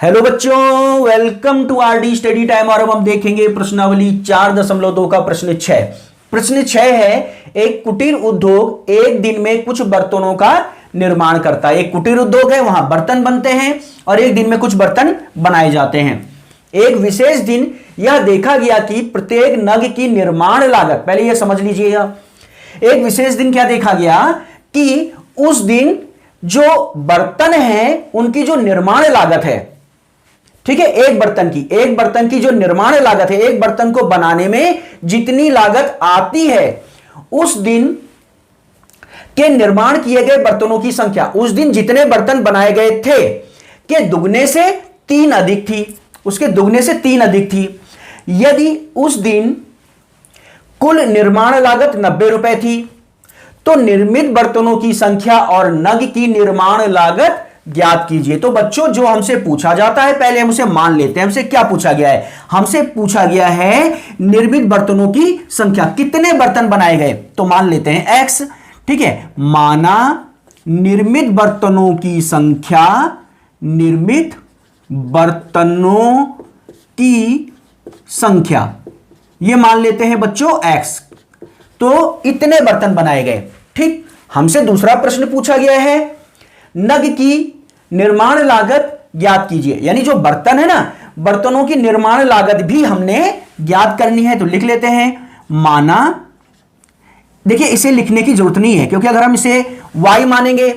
Hello बच्चों, welcome to RD study time. और अब हम देखेंगे प्रश्नावली 4.2 का प्रश्न 6। प्रश्न 6 है, एक कुटीर उद्योग एक दिन में कुछ बर्तनों का निर्माण करता है। एक कुटीर उद्योग है, वहां बर्तन बनते हैं और एक दिन में कुछ बर्तन बनाए जाते हैं। एक विशेष दिन यह देखा गया कि प्रत्येक नग की निर्माण लागत, पहले यह समझ लीजिएगा, एक विशेष दिन क्या देखा गया कि उस दिन जो बर्तन हैं उनकी जो निर्माण लागत है, ठीक है, एक बर्तन की जो निर्माण लागत है, एक बर्तन को बनाने में जितनी लागत आती है, उस दिन के निर्माण किए गए बर्तनों की संख्या उस दिन जितने बर्तन बनाए गए थे के दुगने से 3 अधिक थी, उसके दुगने से 3 अधिक थी। यदि उस दिन कुल निर्माण लागत 90 रुपए थी तो निर्मित बर्तनों की संख्या और नग की निर्माण लागत ज्ञात कीजिए। तो बच्चों, जो हमसे पूछा जाता है पहले हम उसे मान लेते हैं। हमसे क्या पूछा गया है? हमसे पूछा गया है निर्मित बर्तनों की संख्या, कितने बर्तन बनाए गए, तो मान लेते हैं x, ठीक है। माना निर्मित बर्तनों की संख्या, निर्मित बर्तनों की संख्या ये मान लेते हैं बच्चों x, तो इतने बर्तन बनाए गए, ठीक। हमसे दूसरा प्रश्न पूछा गया है, नग की निर्माण लागत ज्ञात कीजिए, यानी जो बर्तन है ना, बर्तनों की निर्माण लागत भी हमने ज्ञात करनी है। तो लिख लेते हैं, माना, देखिए इसे लिखने की जरूरत नहीं है क्योंकि अगर हम इसे y मानेंगे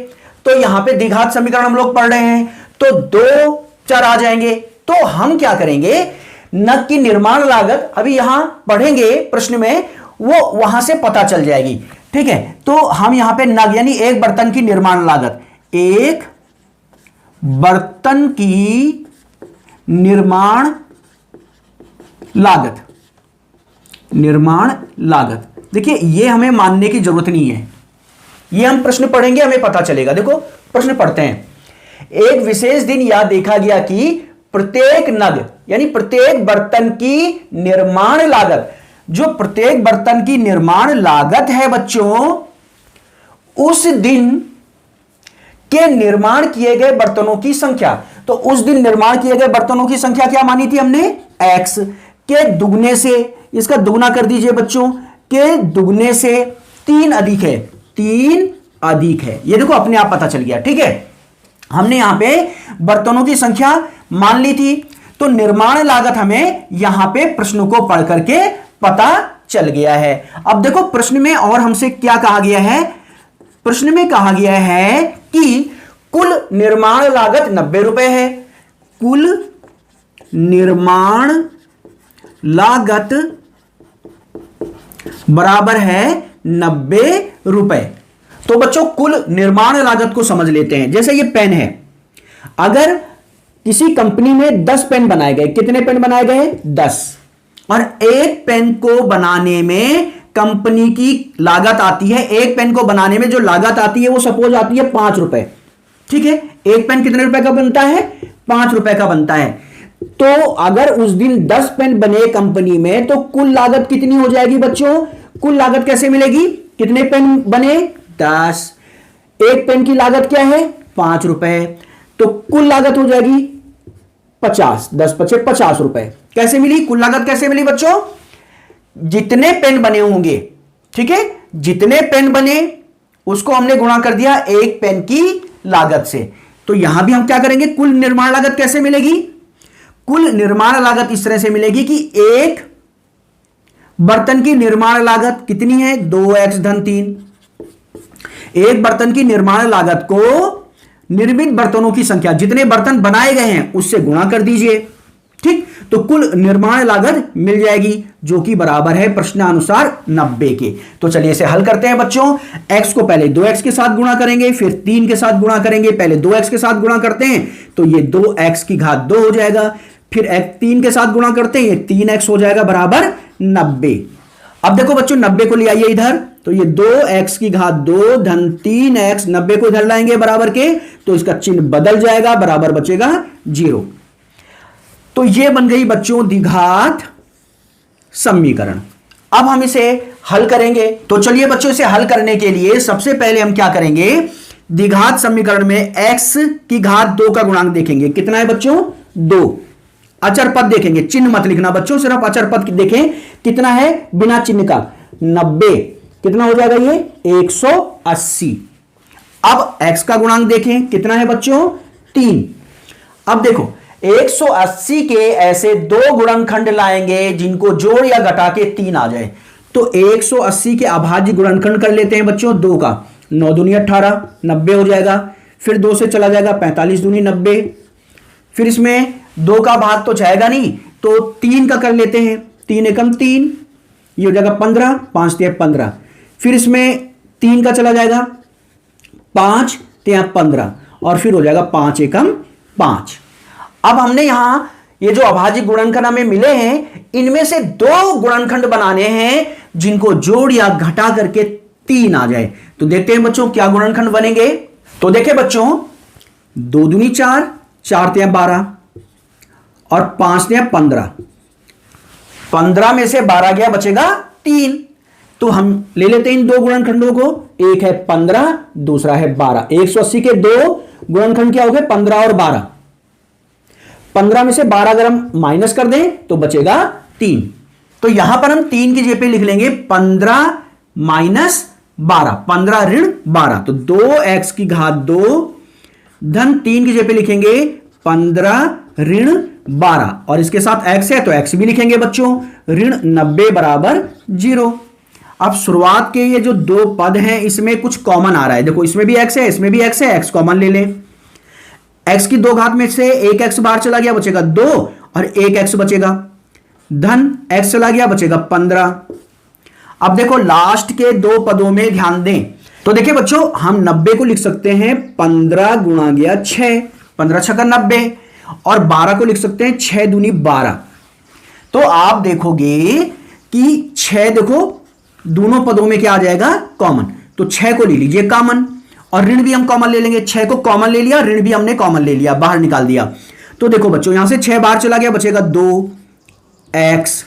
तो यहां पे द्विघात समीकरण हम लोग पढ़ रहे हैं तो 2 चर आ जाएंगे। तो हम क्या करेंगे, नग की निर्माण लागत अभी यहां पढ़ेंगे प्रश्न में, वो वहां से पता चल जाएगी, ठीक है। तो हम यहां पे नग यानी एक बर्तन की निर्माण लागत, एक बर्तन की निर्माण लागत, देखिए ये हमें मानने की जरूरत नहीं है, ये हम प्रश्न पढ़ेंगे हमें पता चलेगा। देखो प्रश्न पढ़ते हैं, एक विशेष दिन यह देखा गया कि प्रत्येक नग यानी प्रत्येक बर्तन की निर्माण लागत, जो प्रत्येक बर्तन की निर्माण लागत है बच्चों, उस दिन के निर्माण किए गए बर्तनों की संख्या, तो उस दिन निर्माण किए गए बर्तनों की संख्या क्या मानी थी हमने, x के दुगने से, इसका दुगना कर दीजिए बच्चों, के दुगने से 3 अधिक है, 3 अधिक है, ये देखो अपने आप पता चल गया, ठीक है। हमने यहां पे बर्तनों की संख्या मान ली थी, तो निर्माण लागत हमें यहां पे प्रश्न को पढ़ करके पता चल गया है। अब देखो प्रश्न में और हमसे क्या कहा गया है, प्रश्न में कहा गया है कि कुल निर्माण लागत 90 रुपए है, कुल निर्माण लागत बराबर है 90 रुपए। तो बच्चों कुल निर्माण लागत को समझ लेते हैं। जैसे ये पेन है, अगर किसी कंपनी में 10 पेन बनाए गए, कितने पेन बनाए गए, 10, और एक पेन को बनाने में कंपनी की लागत आती है, एक पेन को बनाने में जो लागत आती है वो सपोज आती है 5 रुपए, ठीक है। एक पेन कितने रुपए का बनता है, 5 रुपए का बनता है। तो अगर उस दिन 10 पेन बने कंपनी में तो कुल लागत कितनी हो जाएगी बच्चों, कुल लागत कैसे मिलेगी, कितने पेन बने, 10, एक पेन की लागत क्या है, 5 रुपए, तो कुल लागत हो जाएगी 50, 10 पचे 50 रुपए। कैसे मिली कुल लागत, कैसे मिली बच्चों, जितने पेन बने होंगे, ठीक है, जितने पेन बने उसको हमने गुणा कर दिया एक पेन की लागत से। तो यहां भी हम क्या करेंगे, कुल निर्माण लागत कैसे मिलेगी, कुल निर्माण लागत इस तरह से मिलेगी कि एक बर्तन की निर्माण लागत कितनी है, 2x धन 3, एक बर्तन की निर्माण लागत को निर्मित बर्तनों की संख्या, जितने बर्तन बनाए गए हैं उससे गुणा कर दीजिए, ठीक। तो कुल निर्माण लागत मिल जाएगी जो कि बराबर है प्रश्नानुसार 90 के। तो चलिए इसे हल करते हैं बच्चों। x को पहले 2x के साथ गुणा करेंगे, फिर 3 के साथ गुणा करेंगे, पहले 2x के साथ गुणा करते हैं तो ये 2x की घात 2 हो जाएगा, फिर 3 के साथ गुणा करते हैं ये 3x हो जाएगा बराबर 90। अब देखो बच्चों 90 को ले आइए इधर, तो ये 2x की घात 2 धन 3x, 90 को इधर लाएंगे बराबर के, तो इसका चिन्ह बदल जाएगा, बराबर बचेगा 0। तो ये बन गई बच्चों द्विघात समीकरण। अब हम इसे हल करेंगे। तो चलिए बच्चों, इसे हल करने के लिए सबसे पहले हम क्या करेंगे द्विघात समीकरण में x की घात 2 का गुणांक देखेंगे, कितना है बच्चों 2। अचर पद देखेंगे, चिन्ह मत लिखना बच्चों, सिर्फ अचर पद देखें कितना है बिना चिन्ह का 90, कितना हो जाएगा ये 180। अब x का गुणांक देखें कितना है बच्चों 3। अब देखो 180 के ऐसे दो गुणनखंड लाएंगे जिनको जोड़ या घटा के 3 आ जाए, तो 180 के अभाज्य गुणनखंड कर लेते हैं बच्चों 2 का, 9 दूनी 18, 90 हो जाएगा। फिर 2 से चला जाएगा 45 दूनी 90, फिर इसमें 2 का भाग तो जाएगा नहीं, तो 3 का कर लेते हैं, 3 एकम 3, ये हो जाएगा 15, 5 तिया 15, फिर इसमें 3 का चला जाएगा 5 तिया 15, और फिर हो जाएगा 5 एकम 5। अब हमने यहां ये जो अभाज्य गुणनखंड हमें मिले हैं, इनमें से 2 गुणनखंड बनाने हैं जिनको जोड़ या घटा करके 3 आ जाए। तो देखते हैं बच्चों क्या गुणनखंड बनेंगे। तो देखिए बच्चों 2 दूनी 4, 4 तिया 12 और 5 तिया 15, 15 में से 12 गया बचेगा 3। तो हम ले लेते हैं इन 2 गुणनखंडों को, एक है 15, दूसरा है 12। 180 के 2 गुणनखंड क्या हो गए 15 और 12, 15 में से 12 अगर हम माइनस कर दें तो बचेगा 3। तो यहां पर हम 3 की जगह पे लिख लेंगे 15 माइनस 12, 15 ऋण 12, तो 2x की घात 2 धन 3 की जगह पे लिखेंगे 15 ऋण 12, और इसके साथ x है तो x भी लिखेंगे बच्चों, ऋण 90 बराबर 0। अब शुरुआत के ये जो 2 पद हैं इसमें कुछ कॉमन आ रहा है, देखो इसमें भी x है, इसमें भी x है, x कॉमन ले लें। x की 2 घात में से एक x बाहर चला गया बचेगा 2, और एक x बचेगा, धन x चला गया बचेगा 15। अब देखो लास्ट के 2 पदों में ध्यान दें, तो देखिए बच्चों हम 90 को लिख सकते हैं 15 गुणा गया 6, 15 छक्का 90, और 12 को लिख सकते हैं 6 दूनी 12। तो आप देखोगे कि 6 देखो दोनों पदों में क्या आ जाएगा कॉमन, तो 6 को ले लीजिए कॉमन, और ऋण भी हम कॉमन ले लेंगे, 6 को कॉमन ले लिया, ऋण भी हमने कॉमन ले लिया, बाहर निकाल दिया। तो देखो बच्चों यहां से 6 बाहर चला गया बचेगा 2x,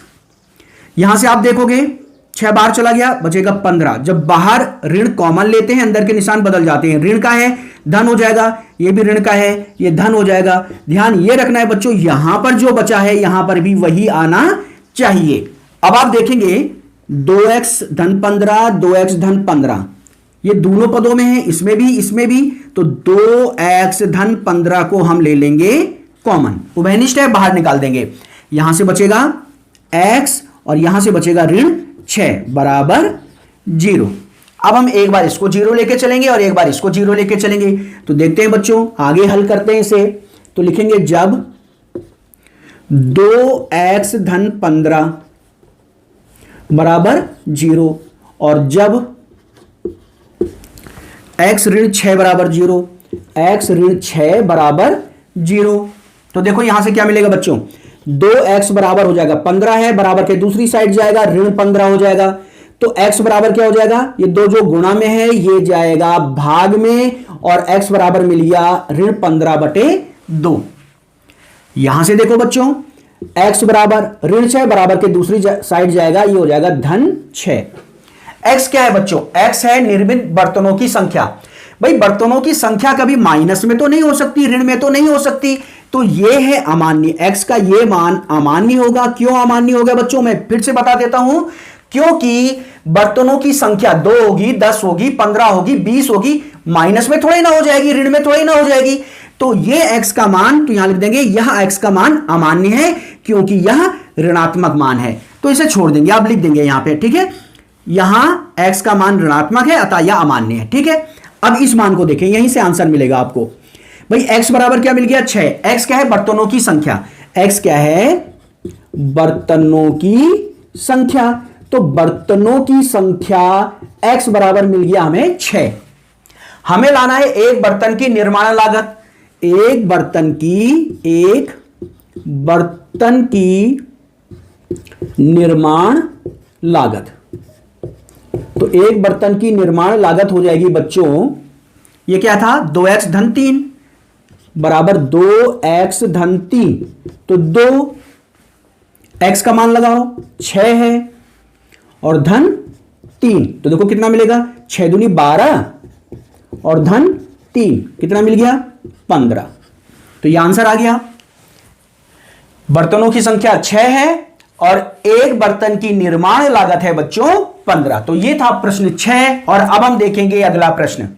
यहां से आप देखोगे 6 बाहर चला गया बचेगा 15। जब बाहर ऋण कॉमन लेते हैं अंदर के निशान बदल जाते हैं, ऋण का है धन हो जाएगा, ये भी ऋण का है ये धन हो जाएगा। ध्यान ये रखना है बच्चों यहां पर जो बचा है यहां पर भी वही आना चाहिए। अब आप देखेंगे 2x धन 15, 2x धन 15, ये दोनों पदों में है, इसमें भी, तो 2x धन 15 को हम ले लेंगे कॉमन, उभयनिष्ठ है बाहर निकाल देंगे, यहां से बचेगा x और यहां से बचेगा ऋण 6 बराबर 0। अब हम एक बार इसको 0 लेके चलेंगे और एक बार इसको 0 लेके चलेंगे, तो देखते हैं बच्चों आगे हल करते हैं इसे। तो लिखेंगे जब 2x धन 15 बराबर 0 और जब x ऋण 6 बराबर 0, x ऋण 6 बराबर 0, तो देखो यहां से क्या मिलेगा बच्चों 2x बराबर हो जाएगा 15 है, बराबर के दूसरी साइड जाएगा ऋण 15 हो जाएगा, तो x बराबर क्या हो जाएगा, ये 2 जो गुणा में है ये जाएगा भाग में, और x बराबर मिल गया ऋण 15 बटे 2। यहां से देखो बच्चों x बराबर ऋण 6 बराबर के दूसरी साइड जाएगा, ये हो जाएगा धन 6। x क्या है बच्चों, x है निर्मित बर्तनों की संख्या। भाई बर्तनों की संख्या कभी माइनस में तो नहीं हो सकती, ऋण में तो नहीं हो सकती, तो ये है अमान्य, x का ये मान अमान्य होगा। क्यों अमान्य होगा बच्चों, मैं फिर से बता देता हूं, क्योंकि बर्तनों की संख्या 2 होगी, 10 होगी, 15 होगी, 20 होगी, माइनस में थोड़ी ना हो जाएगी, ऋण में थोड़ी ना हो जाएगी। तो ये x का मान, तो यहां लिख देंगे यह x का मान अमान्य है क्योंकि यह ऋणात्मक मान है, तो इसे छोड़ देंगे, आप लिख देंगे यहां पे, ठीक है। यहां x का मान ऋणात्मक है अतः यह अमान्य है, ठीक है। अब इस मान को देखें, यहीं से आंसर मिलेगा आपको। भाई x बराबर क्या मिल गया 6, x क्या है बर्तनों की संख्या, x क्या है बर्तनों की संख्या, तो बर्तनों की संख्या x बराबर मिल गया हमें 6। हमें लाना है एक बर्तन की निर्माण लागत, एक बर्तन की निर्माण लागत, तो एक बर्तन की निर्माण लागत हो जाएगी बच्चों, ये क्या था 2x धन 3 बराबर 2x धन 3, तो 2x का मान लगाओ 6 है और धन 3, तो देखो कितना मिलेगा 6 दूनी 12 और धन 3, कितना मिल गया? 15। तो यह आंसर आ गया। बर्तनों की संख्या 6 है और एक बर्तन की निर्माण लागत है बच्चों 15। तो यह था प्रश्न 6 और अब हम देखेंगे अगला प्रश्न।